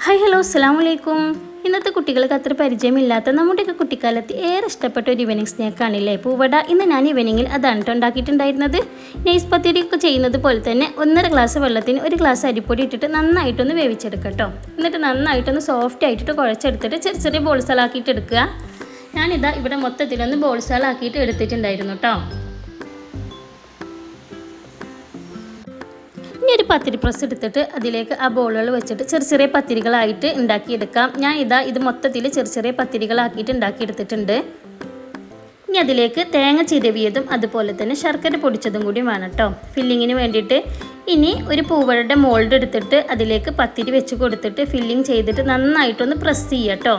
Hi hello അസ്സലാമു അലൈക്കും. ഇന്നത്തെ കുട്ടികൾക്ക് അത്ര പരിചയമില്ലാത്ത നമ്മുടെയൊക്കെ കുട്ടിക്കാലത്ത് ഏറെ ഇഷ്ടപ്പെട്ട ഒരു ഈവനിങ് സ്നാക്കാണില്ലേ പൂവട. ഇന്ന് ഞാൻ ഈവനിങ്ങിൽ അതാണ് ഉണ്ടാക്കിയിട്ടുണ്ടായിരുന്നത്. നൈസ് പത്തിരിയൊക്കെ ചെയ്യുന്നത് പോലെ തന്നെ 1.5 ഗ്ലാസ് വെള്ളത്തിന് 1 ഗ്ലാസ് അരിപ്പൊടി ഇട്ടിട്ട് നന്നായിട്ടൊന്ന് വേവിച്ചെടുക്കട്ടോ. എന്നിട്ട് നന്നായിട്ടൊന്ന് സോഫ്റ്റ് ആയിട്ടിട്ട് കുഴച്ചെടുത്തിട്ട് ചെറിയ ചെറിയ ബോൾസുകളാക്കിയിട്ട് എടുക്കുക. ഞാനിതാ ഇവിടെ മൊത്തത്തിലൊന്ന് ബോൾസുകളാക്കിയിട്ട് എടുത്തിട്ടുണ്ടായിരുന്നു കേട്ടോ. ഇനി ഒരു പത്തിരി പ്രസ് എടുത്തിട്ട് അതിലേക്ക് ആ ബോളുകൾ വെച്ചിട്ട് ചെറിയ ചെറിയ പത്തിരികളായിട്ട് ഉണ്ടാക്കിയെടുക്കാം. ഞാൻ ഇത് മൊത്തത്തിൽ ചെറിയ ചെറിയ പത്തിരികളാക്കിയിട്ട് ഉണ്ടാക്കിയെടുത്തിട്ടുണ്ട്. ഇനി അതിലേക്ക് തേങ്ങ ചിരവിയതും അതുപോലെ തന്നെ ശർക്കര പൊടിച്ചതും കൂടി വേണം കേട്ടോ ഫില്ലിങ്ങിന് വേണ്ടിയിട്ട്. ഇനി ഒരു പൂവടയുടെ മോൾഡ് എടുത്തിട്ട് അതിലേക്ക് പത്തിരി വെച്ച് കൊടുത്തിട്ട് ഫില്ലിങ് ചെയ്തിട്ട് നന്നായിട്ടൊന്ന് പ്രസ് ചെയ്യുക കേട്ടോ.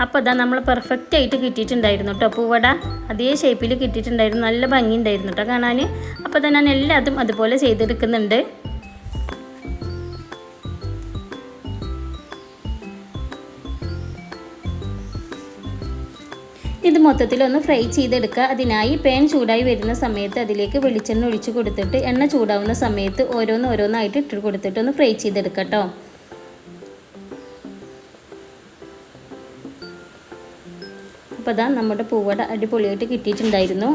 അപ്പോൾ അതാ നമ്മൾ പെർഫെക്റ്റ് ആയിട്ട് കിട്ടിയിട്ടുണ്ടായിരുന്നു കേട്ടോ പൂവട. അതേ ഷേപ്പിൽ കിട്ടിയിട്ടുണ്ടായിരുന്നു, നല്ല ഭംഗി ഉണ്ടായിരുന്നു കേട്ടോ കാണാൻ. അപ്പോൾ തന്നെ ഞാൻ എല്ലാതും അതുപോലെ ചെയ്തെടുക്കുന്നുണ്ട്. ഇത് മൊത്തത്തിലൊന്ന് ഫ്രൈ ചെയ്തെടുക്കുക. അതിനായി പാൻ ചൂടായി വരുന്ന സമയത്ത് അതിലേക്ക് വെളിച്ചെണ്ണ ഒഴിച്ച് കൊടുത്തിട്ട് എണ്ണ ചൂടാവുന്ന സമയത്ത് ഓരോന്നായിട്ട് ഇട്ട് കൊടുത്തിട്ട് ഒന്ന് ഫ്രൈ ചെയ്തെടുക്കുക കേട്ടോ. അപ്പോൾ അതാ നമ്മുടെ പൂവട അടിപൊളിയായിട്ട് കിട്ടിയിട്ടുണ്ടായിരുന്നു.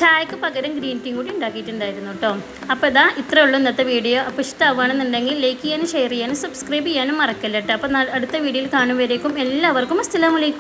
ചായക്ക് പകരം ഗ്രീൻ ടീ കൂടി ഉണ്ടാക്കിയിട്ടുണ്ടായിരുന്നു കേട്ടോ. അപ്പോൾ ഇത്രയേ ഉള്ളൂ ഇന്നത്തെ വീഡിയോ. അപ്പോൾ ഇഷ്ടമാവുകയാണെന്നുണ്ടെങ്കിൽ ലൈക്ക് ചെയ്യാനും ഷെയർ ചെയ്യാനും സബ്സ്ക്രൈബ് ചെയ്യാനും മറക്കല്ല കേട്ടോ. അപ്പോൾ അടുത്ത വീഡിയോയിൽ കാണുമ്പോഴേക്കും എല്ലാവർക്കും അസ്സലാമു അലൈക്കും.